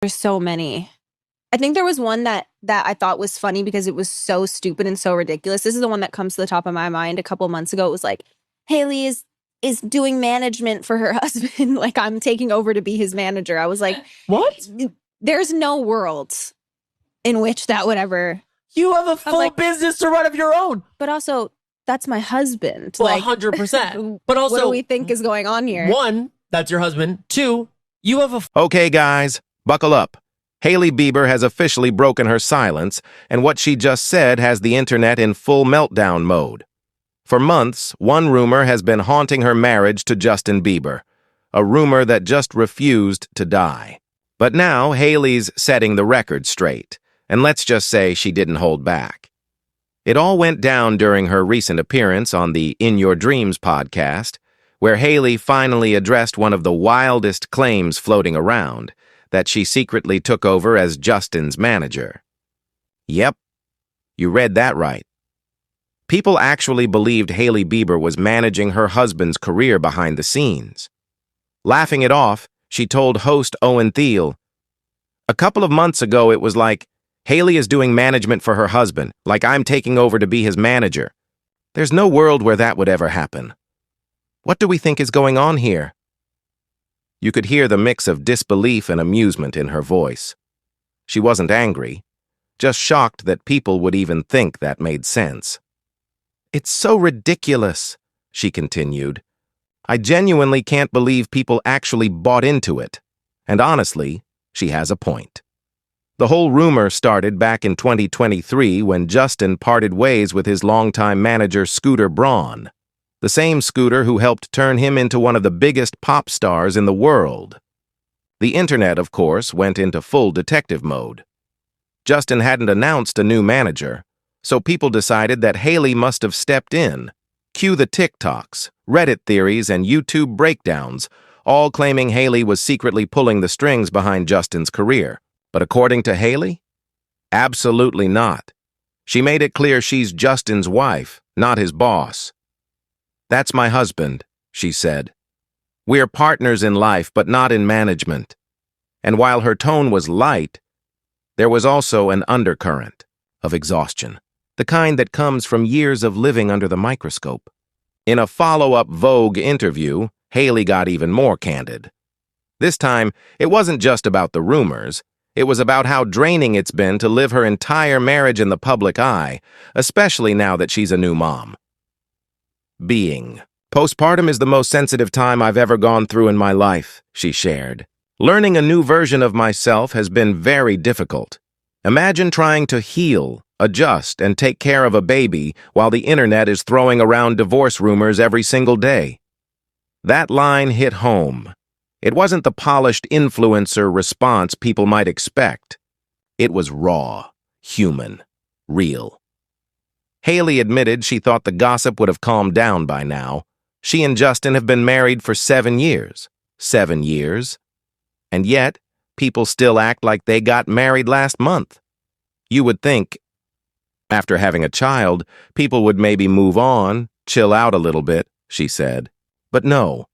There's so many. I think there was one that I thought was funny because it was so stupid and so ridiculous. This is the one that comes to the top of my mind. A couple of months ago, it was like Hailey is doing management for her husband. Like I'm taking over to be his manager. I was like, what? There's no world in which that would ever. You have a full business to run of your own. But also, that's my husband. Well, like 100%. But also, what do we think is going on here? One, that's your husband. Two, you have a. Okay, guys, buckle up. Hailey Bieber has officially broken her silence, and what she just said has the internet in full meltdown mode. For months, one rumor has been haunting her marriage to Justin Bieber, a rumor that just refused to die. But now, Hailey's setting the record straight, and let's just say she didn't hold back. It all went down during her recent appearance on the In Your Dreams podcast, where Hailey finally addressed one of the wildest claims floating around, that she secretly took over as Justin's manager. Yep, you read that right. People actually believed Hailey Bieber was managing her husband's career behind the scenes. Laughing it off, she told host Owen Thiel, "A couple of months ago it was like, Hailey is doing management for her husband, like I'm taking over to be his manager. There's no world where that would ever happen. What do we think is going on here?" You could hear the mix of disbelief and amusement in her voice. She wasn't angry, just shocked that people would even think that made sense. "It's so ridiculous," she continued. "I genuinely can't believe people actually bought into it." And honestly, she has a point. The whole rumor started back in 2023 when Justin parted ways with his longtime manager Scooter Braun, the same Scooter who helped turn him into one of the biggest pop stars in the world. The internet, of course, went into full detective mode. Justin hadn't announced a new manager, so people decided that Hailey must have stepped in. Cue the TikToks, Reddit theories, and YouTube breakdowns, all claiming Hailey was secretly pulling the strings behind Justin's career. But according to Hailey, absolutely not. She made it clear she's Justin's wife, not his boss. "That's my husband," she said. "We're partners in life, but not in management." And while her tone was light, there was also an undercurrent of exhaustion, the kind that comes from years of living under the microscope. In a follow-up Vogue interview, Hailey got even more candid. This time, it wasn't just about the rumors. It was about how draining it's been to live her entire marriage in the public eye, especially now that she's a new mom. "Postpartum is the most sensitive time I've ever gone through in my life," she shared. "Learning a new version of myself has been very difficult. Imagine trying to heal, adjust, and take care of a baby while the internet is throwing around divorce rumors every single day." That line hit home. It wasn't the polished influencer response people might expect. It was raw, human, real. Hailey admitted she thought the gossip would have calmed down by now. She and Justin have been married for 7 years. 7 years. And yet, people still act like they got married last month. You would think, after having a child, people would maybe move on, chill out a little bit, she said. But no,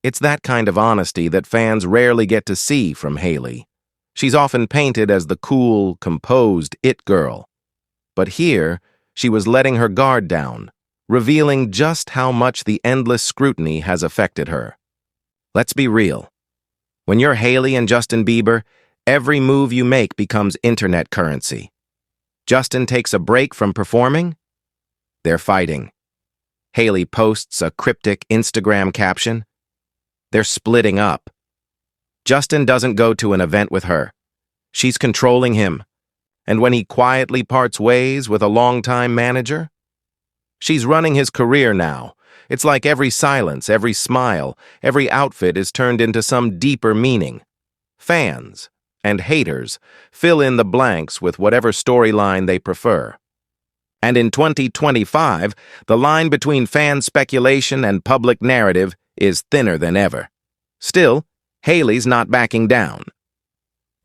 it's that kind of honesty that fans rarely get to see from Hailey. She's often painted as the cool, composed it girl. But here, she was letting her guard down, revealing just how much the endless scrutiny has affected her. Let's be real. When you're Hailey and Justin Bieber, every move you make becomes internet currency. Justin takes a break from performing? They're fighting. Hailey posts a cryptic Instagram caption? They're splitting up. Justin doesn't go to an event with her. She's controlling him. And when he quietly parts ways with a longtime manager? She's running his career now. It's like every silence, every smile, every outfit is turned into some deeper meaning. Fans and haters fill in the blanks with whatever storyline they prefer. And in 2025, the line between fan speculation and public narrative is thinner than ever. Still, Hailey's not backing down.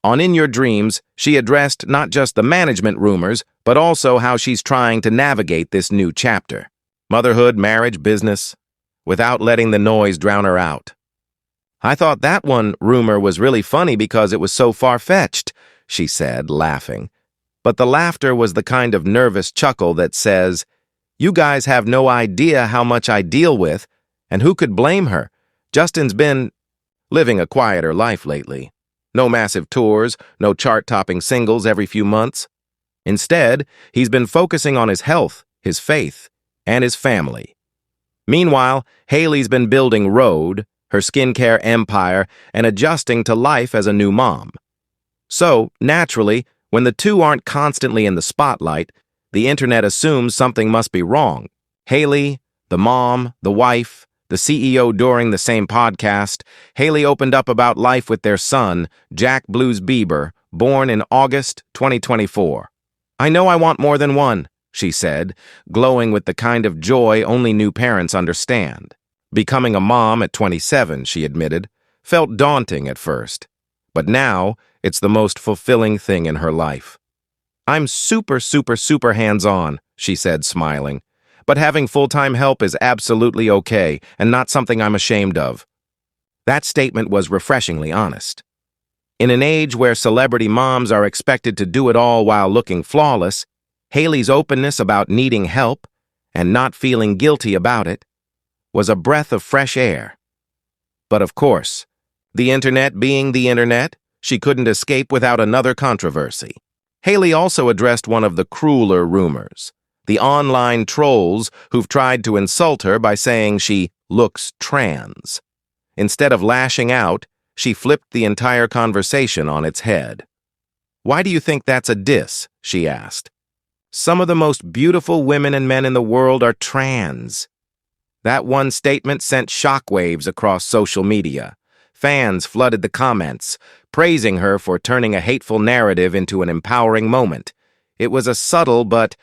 On In Your Dreams, she addressed not just the management rumors, but also how she's trying to navigate this new chapter. Motherhood, marriage, business, without letting the noise drown her out. I thought that one rumor was really funny because it was so far-fetched, she said, laughing. But the laughter was the kind of nervous chuckle that says, you guys have no idea how much I deal with, and who could blame her? Justin's been living a quieter life lately. No massive tours, no chart-topping singles every few months. Instead, he's been focusing on his health, his faith, and his family. Meanwhile, Hailey's been building Rhode, her skincare empire, and adjusting to life as a new mom. So, naturally, when the two aren't constantly in the spotlight, the internet assumes something must be wrong. Hailey, the mom, the wife, the CEO during the same podcast, Hailey opened up about life with their son, Jack Blues Bieber, born in August 2024. I know I want more than one, she said, glowing with the kind of joy only new parents understand. Becoming a mom at 27, she admitted, felt daunting at first. But now, it's the most fulfilling thing in her life. I'm super hands-on, she said, smiling. But having full-time help is absolutely okay and not something I'm ashamed of. That statement was refreshingly honest. In an age where celebrity moms are expected to do it all while looking flawless, Hailey's openness about needing help and not feeling guilty about it was a breath of fresh air. But of course, the internet being the internet, she couldn't escape without another controversy. Hailey also addressed one of the crueler rumors, the online trolls who've tried to insult her by saying she looks trans. Instead of lashing out, she flipped the entire conversation on its head. Why do you think that's a diss? She asked. Some of the most beautiful women and men in the world are trans. That one statement sent shockwaves across social media. Fans flooded the comments, praising her for turning a hateful narrative into an empowering moment. It was a subtle but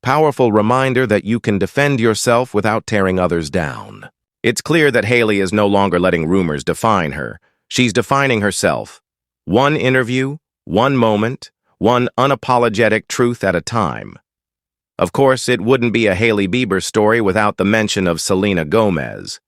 powerful reminder that you can defend yourself without tearing others down. It's clear that Hailey is no longer letting rumors define her. She's defining herself. One interview, one moment, one unapologetic truth at a time. Of course, it wouldn't be a Hailey Bieber story without the mention of Selena Gomez.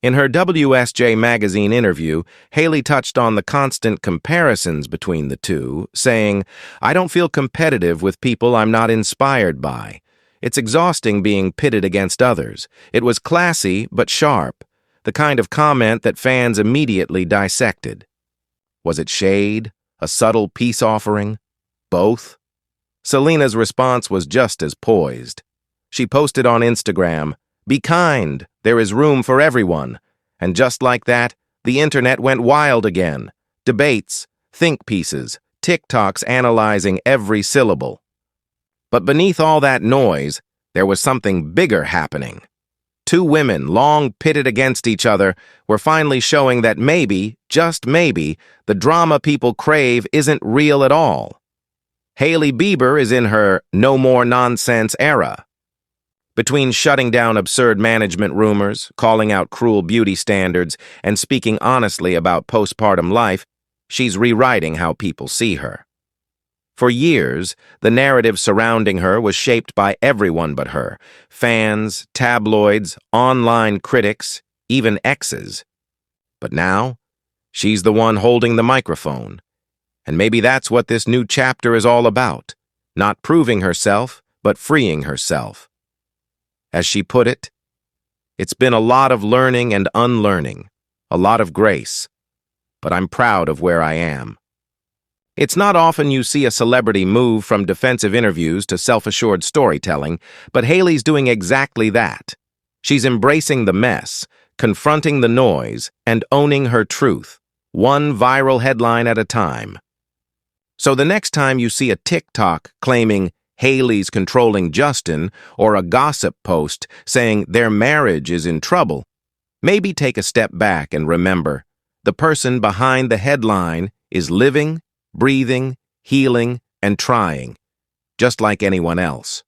In her WSJ magazine interview, Hailey touched on the constant comparisons between the two, saying, I don't feel competitive with people I'm not inspired by. It's exhausting being pitted against others. It was classy but sharp, the kind of comment that fans immediately dissected. Was it shade? A subtle peace offering? Both? Selena's response was just as poised. She posted on Instagram, Be kind, there is room for everyone. And just like that, the internet went wild again. Debates, think pieces, TikToks analyzing every syllable. But beneath all that noise, there was something bigger happening. Two women, long pitted against each other, were finally showing that maybe, just maybe, the drama people crave isn't real at all. Hailey Bieber is in her no more nonsense era. Between shutting down absurd management rumors, calling out cruel beauty standards, and speaking honestly about postpartum life, she's rewriting how people see her. For years, the narrative surrounding her was shaped by everyone but her: fans, tabloids, online critics, even exes. But now, she's the one holding the microphone. And maybe that's what this new chapter is all about, not proving herself, but freeing herself. As she put it, it's been a lot of learning and unlearning, a lot of grace, but I'm proud of where I am. It's not often you see a celebrity move from defensive interviews to self-assured storytelling, but Hailey's doing exactly that. She's embracing the mess, confronting the noise, and owning her truth, one viral headline at a time. So the next time you see a TikTok claiming Hailey's controlling Justin or a gossip post saying their marriage is in trouble, maybe take a step back and remember the person behind the headline is living, breathing, healing, and trying, just like anyone else.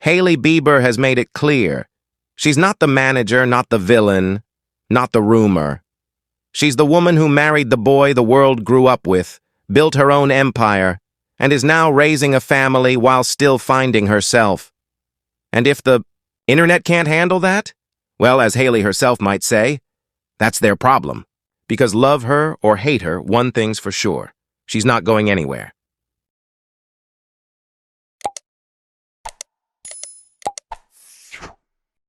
Hailey Bieber has made it clear. She's not the manager, not the villain, not the rumor. She's the woman who married the boy the world grew up with, built her own empire, and is now raising a family while still finding herself. And if the internet can't handle that, well, as Hailey herself might say, That's their problem. Because love her or hate her, one thing's for sure. She's not going anywhere.